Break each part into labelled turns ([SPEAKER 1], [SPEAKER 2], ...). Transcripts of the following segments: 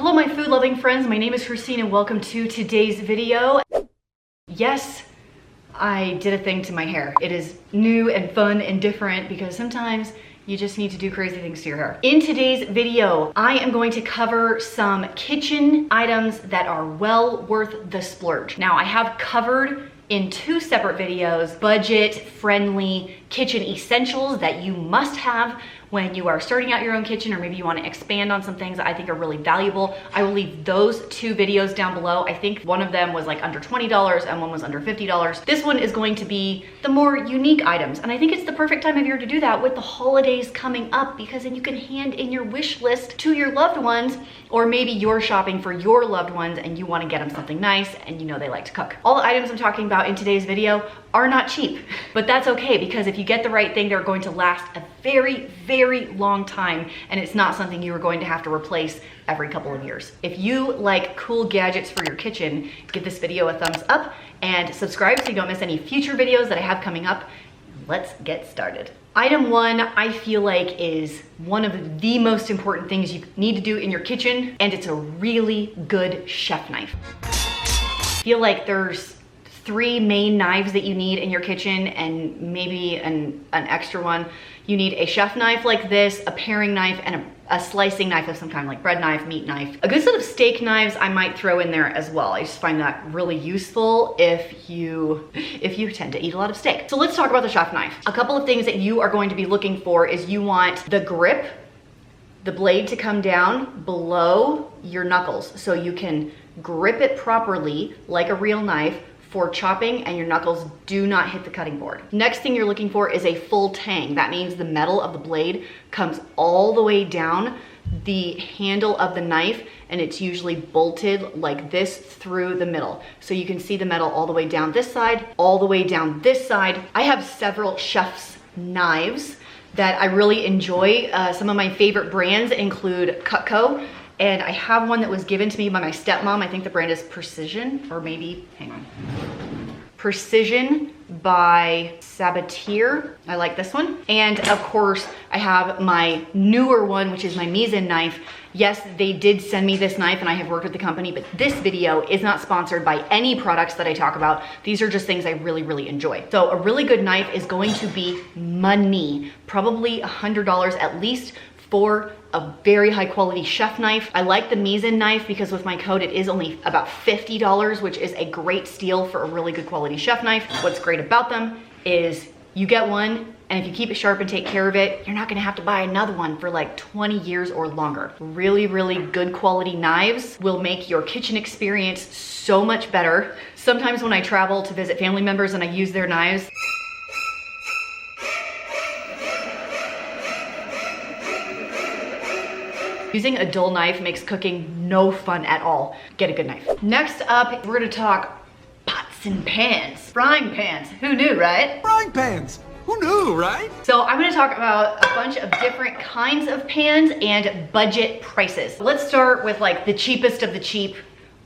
[SPEAKER 1] Hello my food loving friends, my name is Christine and welcome to today's video. Yes, I did a thing to my hair. It is new and fun and different because sometimes you just need to do crazy things to your hair. In today's video, I am going to cover some kitchen items that are well worth the splurge. Now I have covered in two separate videos, budget-friendly kitchen essentials that you must have when you are starting out your own kitchen, or maybe you want to expand on some things that I think are really valuable. I will leave those two videos down below. I think one of them was like under $20 and one was under $50. This one is going to be the more unique items. And I think it's the perfect time of year to do that with the holidays coming up, because then you can hand in your wish list to your loved ones, or maybe you're shopping for your loved ones and you want to get them something nice and you know they like to cook. All the items I'm talking about in today's video are not cheap, but that's okay, because if you get the right thing, they're going to last a very, very long time, and it's not something you are going to have to replace every couple of years. If you like cool gadgets for your kitchen, give this video a thumbs up and subscribe so you don't miss any future videos that I have coming up. Let's get started. Item one, I feel like, is one of the most important things you need to do in your kitchen, and it's a really good chef knife. I feel like there's three main knives that you need in your kitchen, and maybe an extra one. You need a chef knife like this, a paring knife, and a slicing knife of some kind, like bread knife, meat knife. A good set of steak knives I might throw in there as well. I just find that really useful if you tend to eat a lot of steak. So let's talk about the chef knife. A couple of things that you are going to be looking for is you want the grip, the blade to come down below your knuckles so you can grip it properly like a real knife for chopping, and your knuckles do not hit the cutting board. Next thing you're looking for is a full tang. That means the metal of the blade comes all the way down the handle of the knife, and it's usually bolted like this through the middle. So you can see the metal all the way down this side, all the way down this side. I have several chef's knives that I really enjoy. Some of my favorite brands include Cutco, and I have one that was given to me by my stepmom. I think the brand is Precision, or maybe, hang on. Precision by Sabatier. I like this one. And of course, I have my newer one, which is my Misen knife. Yes, they did send me this knife and I have worked with the company, but this video is not sponsored by any products that I talk about. These are just things I really, really enjoy. So a really good knife is going to be money, probably $100 at least, for a very high quality chef knife. I like the Misen knife because with my code it is only about $50, which is a great steal for a really good quality chef knife. What's great about them is you get one, and if you keep it sharp and take care of it, you're not gonna have to buy another one for like 20 years or longer. Really, really good quality knives will make your kitchen experience so much better. Sometimes when I travel to visit family members and I use their knives, using a dull knife makes cooking no fun at all. Get a good knife. Next up, we're gonna talk pots and pans. Frying pans, who knew, right?
[SPEAKER 2] Frying pans, who knew, right?
[SPEAKER 1] So I'm gonna talk about a bunch of different kinds of pans and budget prices. Let's start with like the cheapest of the cheap,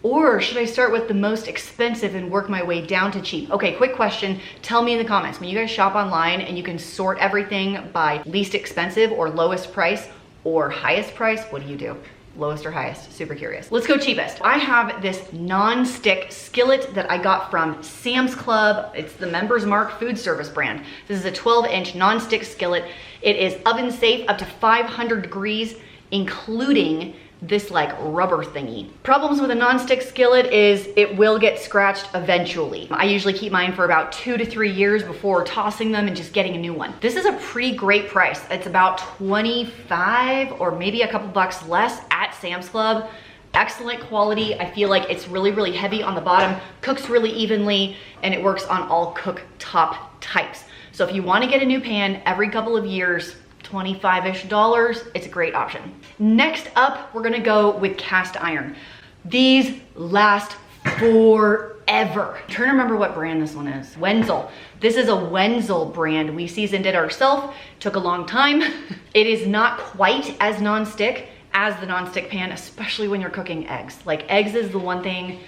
[SPEAKER 1] or should I start with the most expensive and work my way down to cheap? Okay, quick question. Tell me in the comments, when you guys shop online and you can sort everything by least expensive or lowest price, or highest price, what do? Lowest or highest? Super curious. Let's go cheapest. I have this non-stick skillet that I got from Sam's Club. It's the Members Mark food service brand. This is a 12-inch non-stick skillet. It is oven safe up to 500 degrees, including this like rubber thingy. Problems with a non-stick skillet is it will get scratched eventually. I usually keep mine for about 2 to 3 years before tossing them and just getting a new one. This is a pretty great price. It's about 25 or maybe a couple bucks less at Sam's Club. Excellent quality. I feel like it's really, really heavy on the bottom, cooks really evenly, and it works on all cooktop types. So if you want to get a new pan every couple of years, $25-ish, it's a great option. Next up, we're gonna go with cast iron. These last forever. I'm trying to remember what brand this one is. Wenzel. This is a Wenzel brand. We seasoned it ourselves, took a long time. It is not quite as non-stick as the non-stick pan, especially when you're cooking eggs. Like eggs is the one thing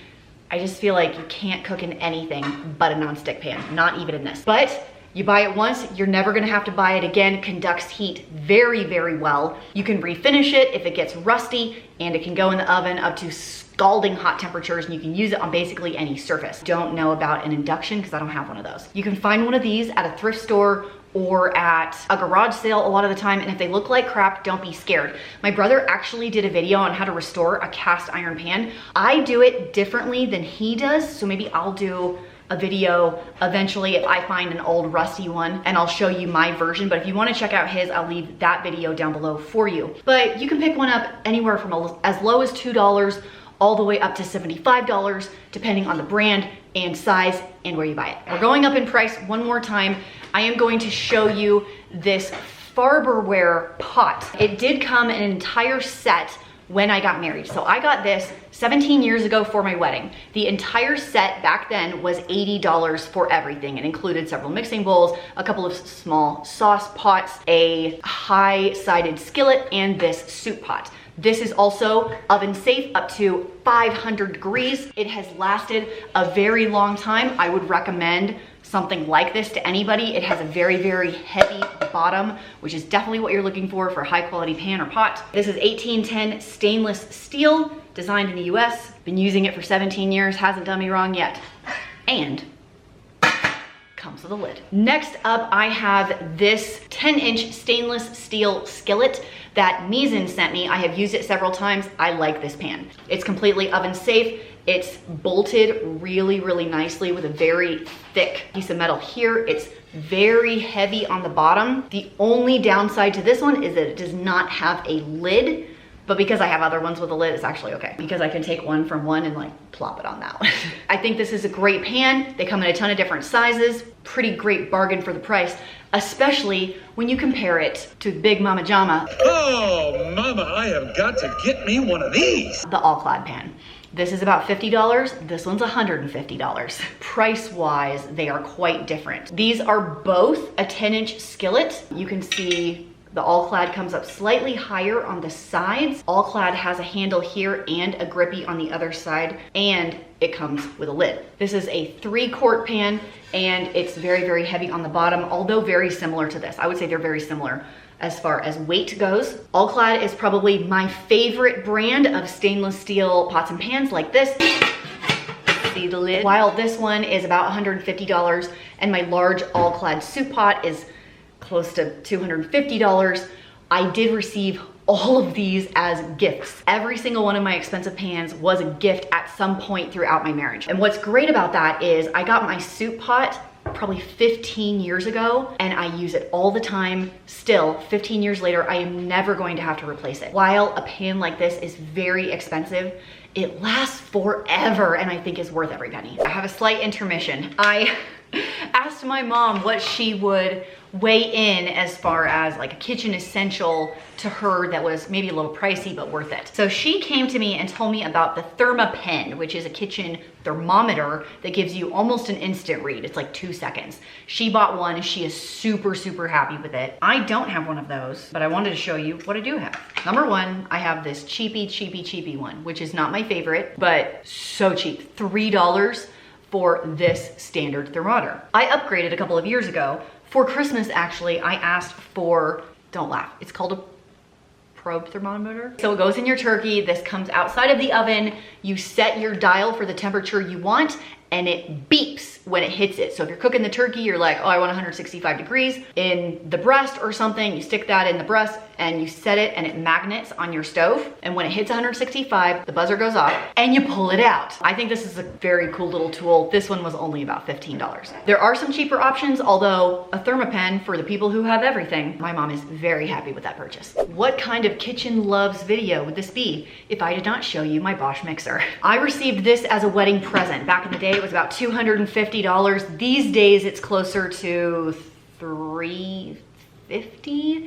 [SPEAKER 1] I just feel like you can't cook in anything but a non-stick pan, not even in this. But You buy it once, you're never gonna have to buy it again. Conducts heat very, very well. You can refinish it if it gets rusty, and it can go in the oven up to scalding hot temperatures, and you can use it on basically any surface. Don't know about an induction because I don't have one of those. You can find one of these at a thrift store or at a garage sale a lot of the time, and if they look like crap, don't be scared. My brother actually did a video on how to restore a cast iron pan. I do it differently than he does, so maybe I'll do a video eventually if I find an old rusty one, and I'll show you my version. But if you want to check out his, I'll leave that video down below for you. But you can pick one up anywhere from as low as $2 all the way up to $75, depending on the brand and size and where you buy it. We're going up in price one more time. I am going to show you this Farberware pot. It did come in an entire set when I got married. So I got this 17 years ago for my wedding. The entire set back then was $80 for everything. It included several mixing bowls, a couple of small sauce pots, a high-sided skillet, and this soup pot. This is also oven safe up to 500 degrees. It has lasted a very long time. I would recommend something like this to anybody. It has a very, very heavy bottom, which is definitely what you're looking for a high quality pan or pot. This is 1810 stainless steel, designed in the US. Been using it for 17 years, hasn't done me wrong yet. And comes with a lid. Next up, I have this 10-inch stainless steel skillet that Mizzen sent me. I have used it several times. I like this pan. It's completely oven safe. It's bolted really, really nicely with a very thick piece of metal here. It's very heavy on the bottom. The only downside to this one is that it does not have a lid, but because I have other ones with a lid, it's actually okay, because I can take one from one and like plop it on that one. I think this is a great pan. They come in a ton of different sizes. Pretty great bargain for the price, especially when you compare it to Big Mama Jama.
[SPEAKER 2] Oh, Mama, I have got to get me one of these.
[SPEAKER 1] The All-Clad Pan. This is about $50. This one's $150. Price-wise, they are quite different. These are both a 10-inch skillet. You can see the All-Clad comes up slightly higher on the sides. All-Clad has a handle here and a grippy on the other side, and it comes with a lid. This is a 3-quart pan, and it's very, very heavy on the bottom, although very similar to this. I would say they're very similar as far as weight goes. All-Clad is probably my favorite brand of stainless steel pots and pans like this. See the lid? While this one is about $150, and my large All-Clad soup pot is close to $250, I did receive all of these as gifts. Every single one of my expensive pans was a gift at some point throughout my marriage. And what's great about that is I got my soup pot probably 15 years ago, and I use it all the time. Still, 15 years later, I am never going to have to replace it. While a pan like this is very expensive, it lasts forever and I think is worth every penny. I have a slight intermission. I asked my mom what she would weigh in as far as like a kitchen essential to her that was maybe a little pricey but worth it. So she came to me and told me about the Thermopen, which is a kitchen thermometer that gives you almost an instant read. It's like 2 seconds. She bought one and she is super, super happy with it. I don't have one of those, but I wanted to show you what I do have. Number one, I have this cheapy one, which is not my favorite, but so cheap, $3 for this standard thermometer. I upgraded a couple of years ago. For Christmas, actually, I asked for, don't laugh, it's called a probe thermometer. So it goes in your turkey. This comes outside of the oven. You set your dial for the temperature you want, and it beeps when it hits it. So if you're cooking the turkey, you're like, oh, I want 165 degrees in the breast or something. You stick that in the breast and you set it, and it magnets on your stove. And when it hits 165, the buzzer goes off and you pull it out. I think this is a very cool little tool. This one was only about $15. There are some cheaper options, although a Thermopen for the people who have everything. My mom is very happy with that purchase. What kind of kitchen loves video would this be if I did not show you my Bosch Mixer? I received this as a wedding present. Back in the day, it was about $250. These days, it's closer to $350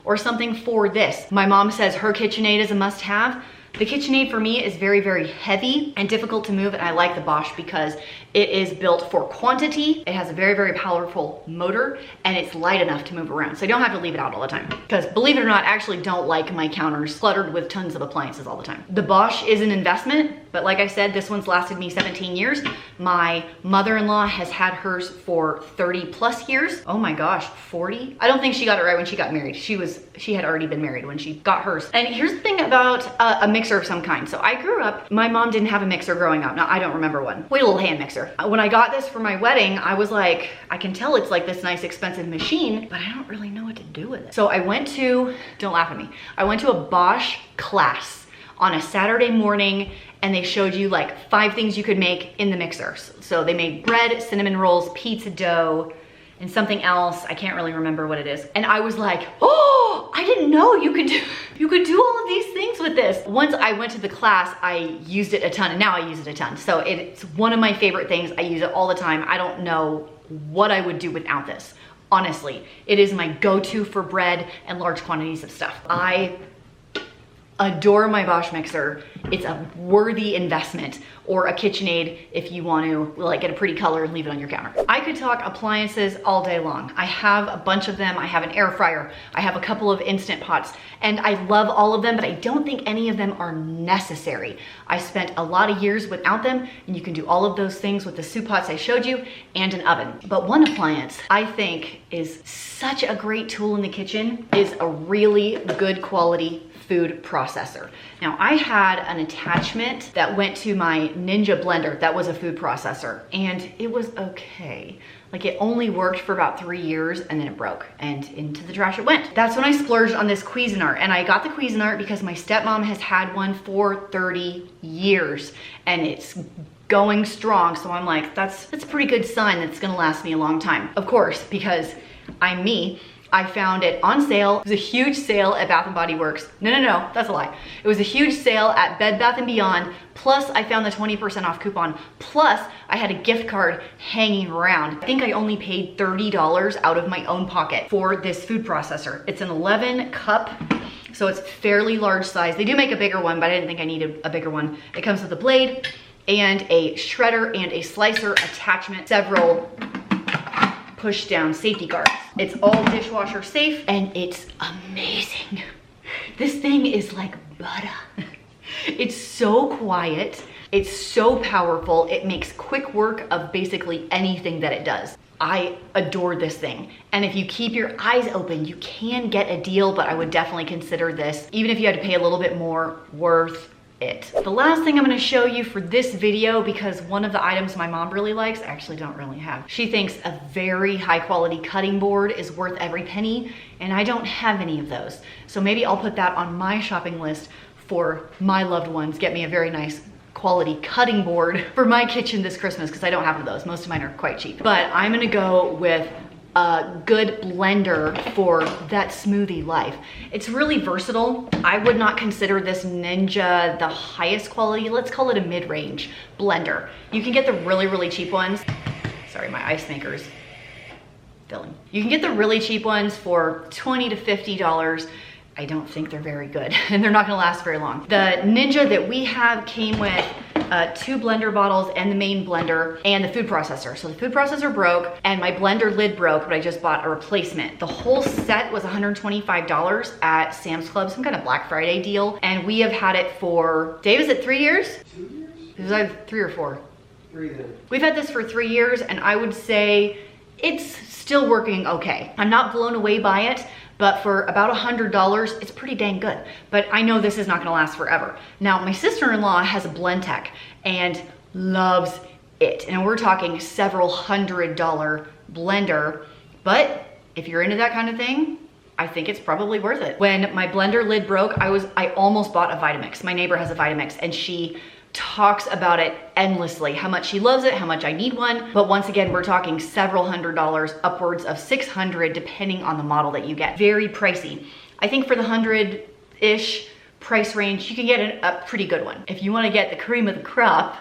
[SPEAKER 1] or something for this. My mom says her KitchenAid is a must-have. The KitchenAid for me is very, very heavy and difficult to move, and I like the Bosch because it is built for quantity. It has a very, very powerful motor, and it's light enough to move around, so I don't have to leave it out all the time. Because believe it or not, I actually don't like my counters cluttered with tons of appliances all the time. The Bosch is an investment. But like I said, this one's lasted me 17 years. My mother-in-law has had hers for 30 plus years. Oh my gosh, 40? I don't think she got it right when she got married. She had already been married when she got hers. And here's the thing about a mixer of some kind. So I grew up, my mom didn't have a mixer growing up. Now I don't remember one. We had a little hand mixer. When I got this for my wedding, I was like, I can tell it's like this nice expensive machine, but I don't really know what to do with it. So I went to, don't laugh at me, I went to a Bosch class on a Saturday morning, and they showed you like 5 things you could make in the mixer. So they made bread, cinnamon rolls, pizza dough, and something else. I can't really remember what it is. And I was like, oh, I didn't know you could do all of these things with this. Once I went to the class, I used it a ton, and now I use it a ton. So it's one of my favorite things. I use it all the time. I don't know what I would do without this. Honestly, it is my go-to for bread and large quantities of stuff. I adore my Bosch mixer. It's a worthy investment, or a KitchenAid if you want to like get a pretty color and leave it on your counter. I could talk appliances all day long. I have a bunch of them. I have an air fryer. I have a couple of Instant Pots, and I love all of them, but I don't think any of them are necessary. I spent a lot of years without them, and you can do all of those things with the soup pots I showed you and an oven. But one appliance I think is such a great tool in the kitchen is a really good quality food processor. Now I had an attachment that went to my Ninja blender that was a food processor, and it was okay. Like it only worked for about 3 years, and then it broke and into the trash it went. That's when I splurged on this Cuisinart, and I got the Cuisinart because my stepmom has had one for 30 years and it's going strong. So I'm like, that's a pretty good sign that's gonna last me a long time. Of course, because I'm me, I found it on sale. It was a huge sale at Bath & Body Works. No, that's a lie. It was a huge sale at Bed Bath & Beyond. Plus I found the 20% off coupon. Plus I had a gift card hanging around. I think I only paid $30 out of my own pocket for this food processor. It's an 11 cup, so it's fairly large size. They do make a bigger one, but I didn't think I needed a bigger one. It comes with a blade and a shredder and a slicer attachment, several push down safety guards. It's all dishwasher safe, and it's amazing. This thing is like butter. It's so quiet. It's so powerful. It makes quick work of basically anything that it does. I adore this thing. And if you keep your eyes open, you can get a deal, but I would definitely consider this, even if you had to pay a little bit more, worth it. The last thing I'm gonna show you for this video, because one of the items my mom really likes, I actually don't really have. She thinks a very high quality cutting board is worth every penny, and I don't have any of those. So maybe I'll put that on my shopping list for my loved ones. Get me a very nice quality cutting board for my kitchen this Christmas, because I don't have one of those. Most of mine are quite cheap. But I'm gonna go with a good blender for that smoothie life. It's really versatile. I would not consider this Ninja the highest quality. Let's call it a mid-range blender. You can get the really, really cheap ones. Sorry, my ice maker's filling. You can get the really cheap ones for $20 to $50. I don't think they're very good, and they're not gonna last very long. The Ninja that we have came with 2 blender bottles and the main blender and the food processor. So the food processor broke and my blender lid broke, but I just bought a replacement. The whole set was $125 at Sam's Club, some kind of Black Friday deal. And we have had it for, Dave, is it 3 years?
[SPEAKER 3] 2 years?
[SPEAKER 1] It was either 3 or 4.
[SPEAKER 3] 3 then.
[SPEAKER 1] We've had this for 3 years, and I would say it's still working okay. I'm not blown away by it, but for about $100, it's pretty dang good. But I know this is not gonna last forever. Now, my sister-in-law has a Blendtec and loves it. And we're talking several $100 blender. But if you're into that kind of thing, I think it's probably worth it. When my blender lid broke, I almost bought a Vitamix. My neighbor has a Vitamix, and she talks about it endlessly, how much she loves it, how much I need one. But once again, we're talking several $100, upwards of $600, depending on the model that you get. Very pricey. I think for the 100-ish price range, you can get a pretty good one. If you wanna get the cream of the crop,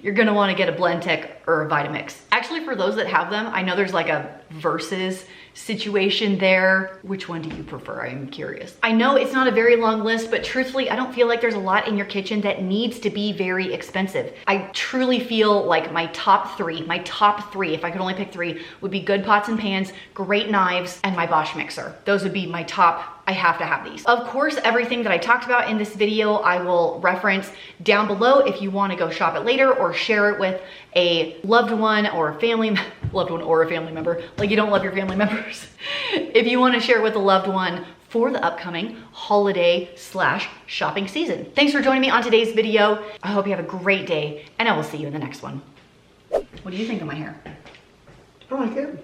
[SPEAKER 1] you're gonna wanna get a Blendtec or a Vitamix. Actually, for those that have them, I know there's like a versus situation there. Which one do you prefer? I'm curious. I know it's not a very long list, but truthfully, I don't feel like there's a lot in your kitchen that needs to be very expensive. I truly feel like my top three, if I could only pick 3, would be good pots and pans, great knives, and my Bosch mixer. Those would be my top I have to have these. Of course, everything that I talked about in this video, I will reference down below if you want to go shop it later or share it with a loved one or a family member. Like you don't love your family members. If you want to share it with a loved one for the upcoming holiday/shopping season. Thanks for joining me on today's video. I hope you have a great day and I will see you in the next one. What do you think of my hair?
[SPEAKER 3] I like it.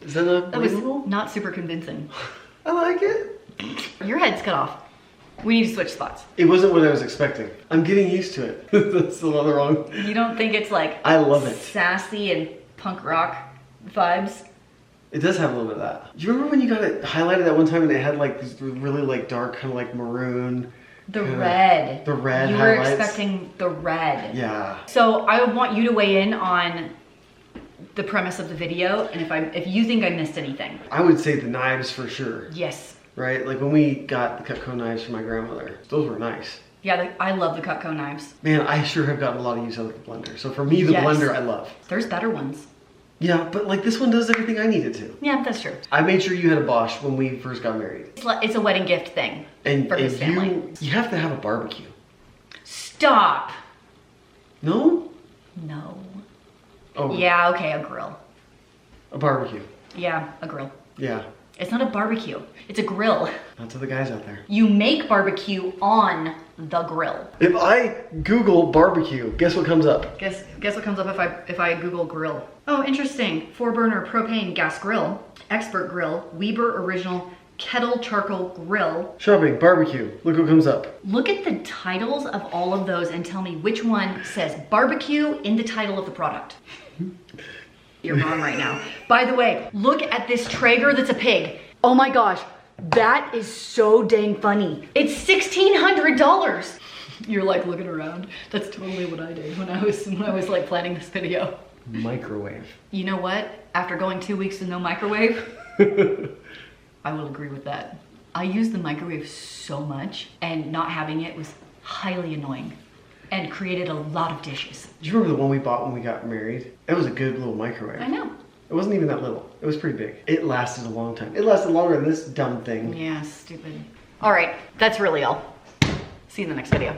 [SPEAKER 3] Is that not believable?
[SPEAKER 1] Was not super convincing.
[SPEAKER 3] I like it.
[SPEAKER 1] Your head's cut off. We need to switch spots.
[SPEAKER 3] It wasn't what I was expecting. I'm getting used to it. That's still not wrong.
[SPEAKER 1] You don't think it's like
[SPEAKER 3] I love it.
[SPEAKER 1] Sassy and punk rock vibes?
[SPEAKER 3] It does have a little bit of that. Do you remember when you got it highlighted that one time and it had like this really like dark kind of like maroon?
[SPEAKER 1] The red.
[SPEAKER 3] The red
[SPEAKER 1] You
[SPEAKER 3] highlights.
[SPEAKER 1] were expecting the red.
[SPEAKER 3] Yeah.
[SPEAKER 1] So I want you to weigh in on the premise of the video and if you think I missed anything.
[SPEAKER 3] I would say the knives for sure.
[SPEAKER 1] Yes.
[SPEAKER 3] Right? Like when we got the Cutco knives from my grandmother, those were nice.
[SPEAKER 1] Yeah, I love the Cutco knives.
[SPEAKER 3] Man, I sure have gotten a lot of use out of the blender. So for me, the
[SPEAKER 1] Yes.
[SPEAKER 3] blender I love.
[SPEAKER 1] There's better ones.
[SPEAKER 3] Yeah, but like this one does everything I need it to.
[SPEAKER 1] Yeah, that's true.
[SPEAKER 3] I made sure you had a Bosch when we first got married.
[SPEAKER 1] It's a wedding gift thing for his family.
[SPEAKER 3] You have to have a barbecue.
[SPEAKER 1] Stop.
[SPEAKER 3] No?
[SPEAKER 1] No.
[SPEAKER 3] Oh.
[SPEAKER 1] Yeah, okay, a grill.
[SPEAKER 3] A barbecue.
[SPEAKER 1] Yeah, a grill.
[SPEAKER 3] Yeah.
[SPEAKER 1] It's not a barbecue. It's a grill.
[SPEAKER 3] Not to the guys out there.
[SPEAKER 1] You make barbecue on the grill.
[SPEAKER 3] If I Google barbecue, guess what comes up?
[SPEAKER 1] Guess what comes up if I Google grill. Oh, interesting. 4-burner propane gas grill, expert grill, Weber original kettle charcoal grill.
[SPEAKER 3] Shopping, barbecue. Look what comes up.
[SPEAKER 1] Look at the titles of all of those and tell me which one says barbecue in the title of the product. You're wrong right now. By the way, look at this Traeger that's a pig. Oh my gosh, that is so dang funny. It's $1,600. You're like looking around. That's totally what I did when I was like planning this video.
[SPEAKER 3] Microwave.
[SPEAKER 1] You know what? After going 2 weeks with no microwave, I will agree with that. I use the microwave so much and not having it was highly annoying and created a lot of dishes.
[SPEAKER 3] Do you remember the one we bought when we got married? It was a good little microwave.
[SPEAKER 1] I know.
[SPEAKER 3] It wasn't even that little. It was pretty big. It lasted a long time. It lasted longer than this dumb thing.
[SPEAKER 1] Yeah, stupid. All right, that's really all. See you in the next video.